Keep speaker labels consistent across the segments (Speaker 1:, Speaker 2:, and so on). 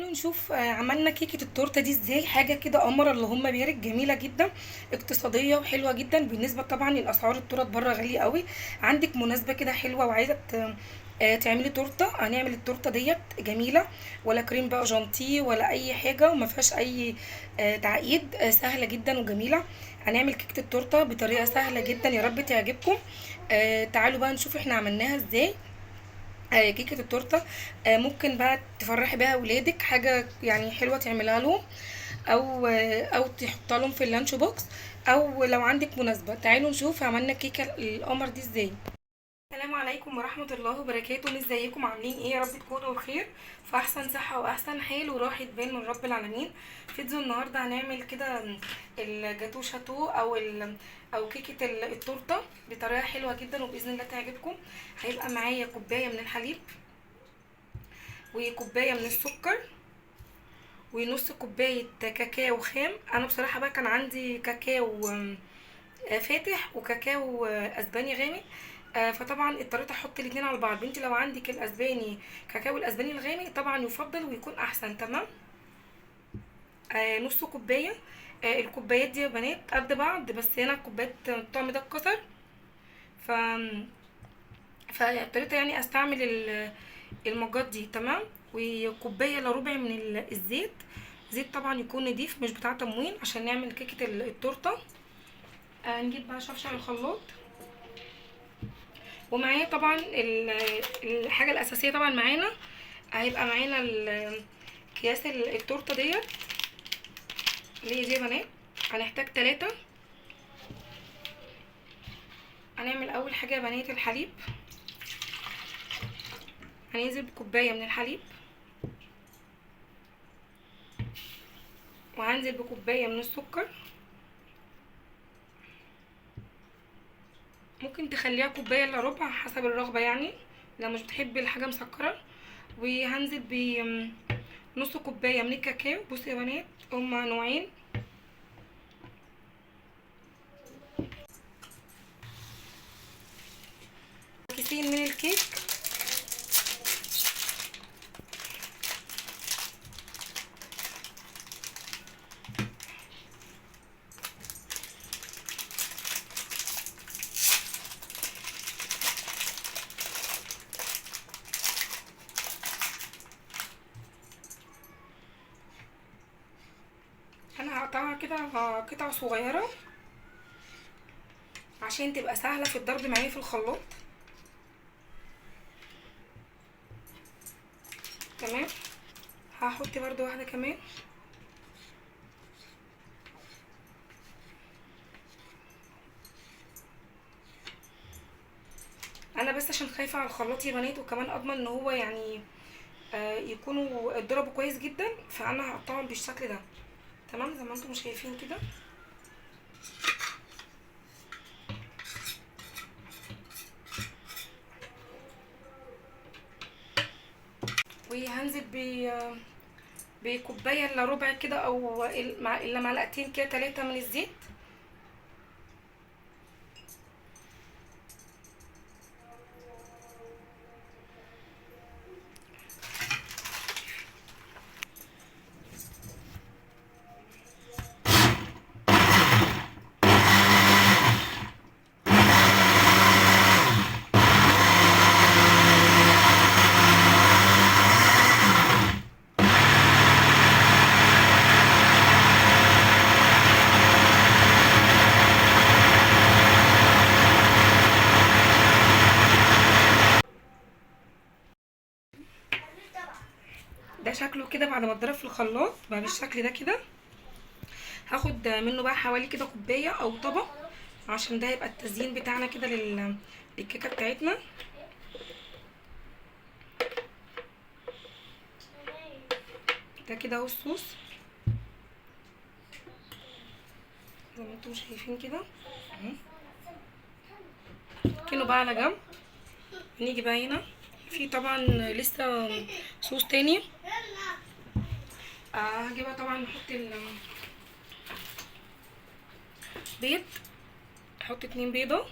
Speaker 1: تعالوا نشوف عملنا كيكة التورتة دي ازاي. حاجة كده قمر اللهم بارك، جميلة جدا، اقتصادية وحلوة جدا بالنسبة طبعا للأسعار. التورت بره غالية قوي. عندك مناسبة كده حلوة وعايزة تعملي تورتة، هنعمل التورتة ديت جميلة، ولا كريم بقى جانتيه ولا أي حاجة، وما فيهاش أي تعقيد، سهلة جدا وجميلة. هنعمل كيكة التورتة بطريقة سهلة جدا، يا رب تعجبكم. تعالوا بقى نشوف احنا عملناها ازاي. كيكة التورتة ممكن بقى تفرحي بيها ولادك، حاجة يعني حلوة تعملها لهم، او تحطها لهم في اللانش بوكس، او لو عندك مناسبة. تعالوا نشوف عملنا كيكة القمر دي ازاي. السلام عليكم ورحمة الله وبركاته، ازيكم عاملين ايه؟ يا رب تكونوا بخير في احسن صحة واحسن حال وراحة بال من رب العالمين. فيديو النهاردة هنعمل كده الجاتو شاتو او كيكة التورتة بطريقة حلوة جدا وبإذن الله تعجبكم. هيبقى معايا كوباية من الحليب، وكوباية من السكر، ونص كوباية كاكاو خام. انا بصراحة بقى كان عندي كاكاو فاتح وكاكاو اسباني غامق، فطبعا اضطريت احط الاتنين على بعض. انت لو عندك الاسباني كاكاو الاسباني الغامق طبعا يفضل ويكون احسن. تمام. نص كوبايه. الكوبايات دي يا بنات قد بعض، بس هنا كوبايه الطعم ده اتكسر، ف فاضطريت يعني استعمل المجات دي. تمام. وكوبايه الا ربع من الزيت، زيت طبعا يكون نضيف مش بتاع تموين عشان نعمل كيكه التورته. نجيب بقى شفشق الخلاط، ومعايا طبعا الحاجه الاساسيه طبعا معانا. هيبقى معانا اكياس التورته ديت اللي هي دي يا بنات. هنحتاج 3. هنعمل اول حاجه يا بنات الحليب. هننزل بكوبايه من الحليب، وهنزل بكوبايه من السكر. ممكن تخليها كوبايه الا ربع حسب الرغبه يعني لو مش بتحبي الحاجه مسكره. وهنزل بنص كوبايه من الكاكاو. بصوا يا بنات هما نوعين، كيسين من الكيك. انا هقطعها كده قطع صغيره عشان تبقى سهله في الضرب معايا في الخلاط. تمام. هحط برضو واحده كمان. انا بس عشان خايفه على الخلاط يا بنات، وكمان اضمن ان هو يعني يكونوا اتضربوا كويس جدا، فانا هقطعهم بالشكل ده. تمام زي ما انتم شايفين كده. وهنزل بكوبايه الا ربع كده، او الا معلقتين كده 3 من الزيت. ده شكله كده بعد ما اتضرب في الخلاط بقى بالشكل ده كده. هاخد منه بقى حوالي كده كوبايه او طبق، عشان ده يبقى التزيين بتاعنا كده للكيكه بتاعتنا. ده كده اهو الصوص زي ما انتم شايفين كده. كيلو بقى على جنب. نيجي بقى هنا في طبعا لسه صوص تاني. هجيبها طبعا نحط البيض. احط 2 بيضه،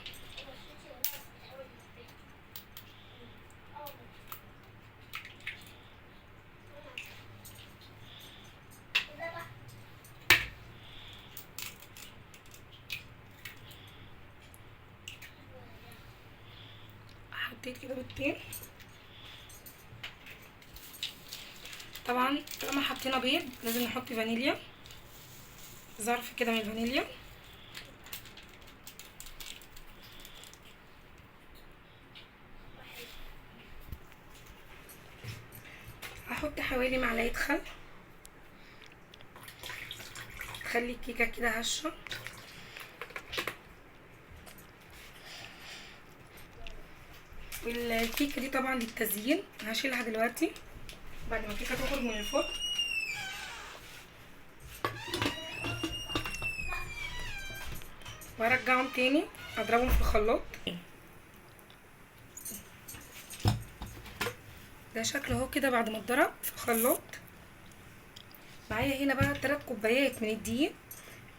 Speaker 1: حطيت كده بيضتين. طبعا طالما حطينا بيض لازم نحط فانيليا، ظرف كده من الفانيليا. هحط حوالي معلقه خل، خلي الكيكه كده هشه. والكيكه دي طبعا للتزيين هشيلها دلوقتي بعد ما الكيكه تخرج من الفرن. وارجعهم تاني اضربهم في الخلاط. ده شكله اهو كده بعد ما اتضرب في الخلاط. معايا هنا بقى 3 كوبايات من الدقيق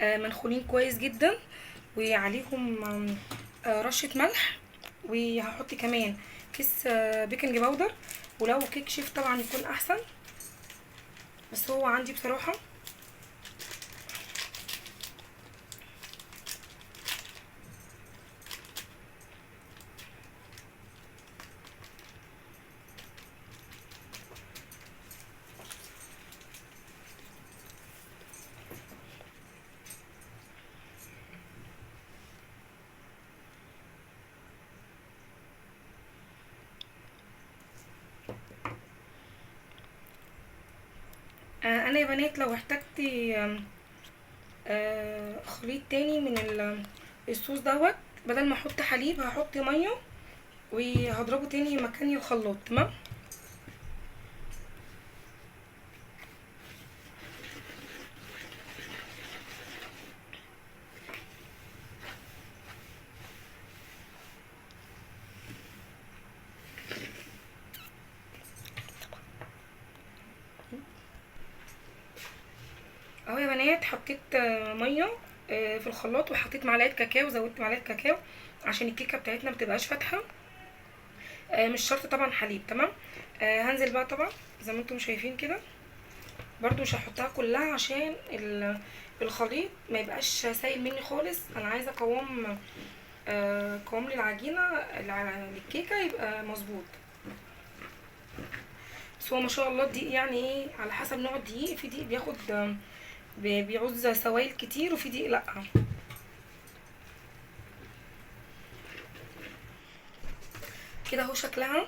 Speaker 1: منخولين كويس جدا، وعليهم رشه ملح، وهحط كمان كيس بيكنج باودر، ولو كيك شيف طبعا يكون احسن، بس هو عندي بصراحه. انا يا بنات لو احتجت خليط تاني من الصوص دوت، بدل ما احط حليب هحط ميه وهضربه تاني مكاني الخلاط. تمام. اهو يا بنات حطيت ميه في الخلاط، وحطيت معلقه كاكاو، زودت معلقه كاكاو عشان الكيكه بتاعتنا متبقاش فاتحه. مش شرط طبعا حليب. تمام. هنزل بقى طبعا زي ما انتم شايفين كده، برضو مش هحطها كلها عشان الخليط ما يبقاش سايل مني خالص. انا عايزه قوام للعجينه للكيكه يبقى مظبوط. بس هو ما شاء الله الدقيق يعني ايه، على حسب نوع الدقيق، في دقيق بياخد بيعوز سوائل كتير، وفي دقيق لا. كده اهو شكلها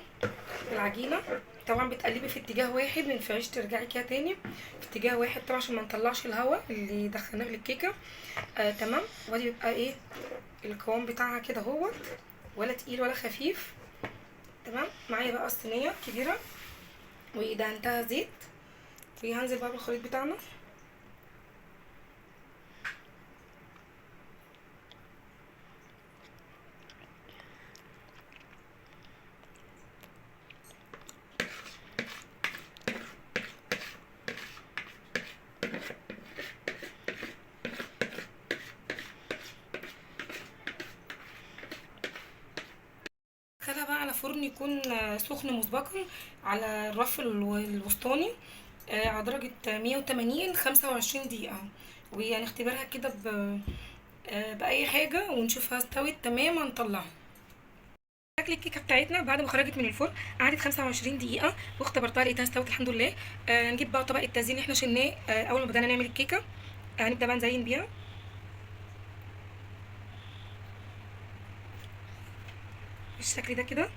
Speaker 1: العجينه. طبعا بتقلبي في اتجاه واحد، ما ينفعش ترجعي كده تاني، في اتجاه واحد طبعا عشان ما نطلعش الهواء اللي دخلناه للكيكه. تمام. وادي يبقى ايه القوام بتاعها كده اهوت، ولا تقيل ولا خفيف. تمام. معايا بقى الصينيه كبيره ودهنتها زيت، وهنزل بقى بالخليط بتاعنا. خليها بقى على فرن يكون سخن مسبقا، على الرف الوسطاني، على درجة 180 25 دقيقة، وهنختبرها كده بأي حاجة ونشوفها استوت تمام هنطلعها. شكل الكيكة بتاعتنا بعد ما خرجت من الفرن قعدت 25 دقيقة، واختبرتها لقيتها استوت الحمد لله. نجيب بقى طبق التزيين اللي احنا شلناه أول ما بدأنا نعمل الكيكة. هنبدأ بقى نزين بيها بالشكل ده كده.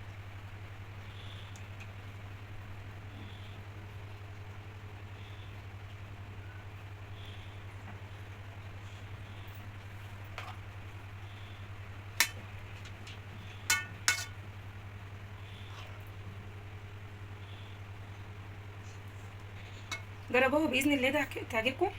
Speaker 1: جربوها بإذن الله ده تعجبكم.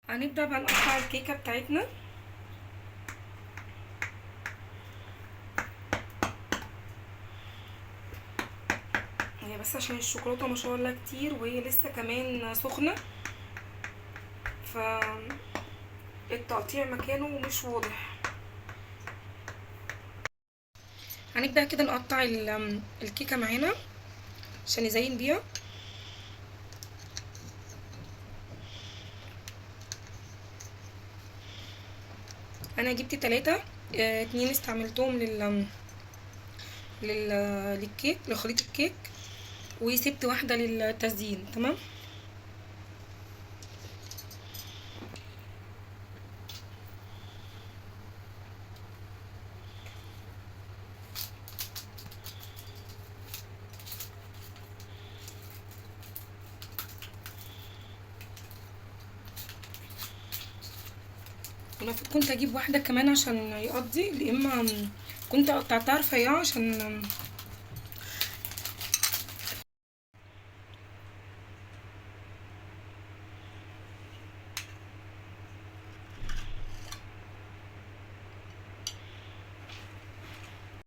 Speaker 1: هنبدأ بقى نقطع الكيكة بتاعتنا. هي بس عشان الشوكولاتة ما شاء الله كتير، وهي لسه كمان سخنة، ف التقطيع مكانه مش واضح. هنبدأ كده نقطع الكيكة معانا عشان نزين بيها. انا جبت 3، 2 استعملتهم لل... للكيك، لخليط الكيك، وسبت واحدة للتزيين. تمام. المفروض كنت اجيب واحدة كمان عشان يقضي، يا اما كنت قطعتها رفيعة عشان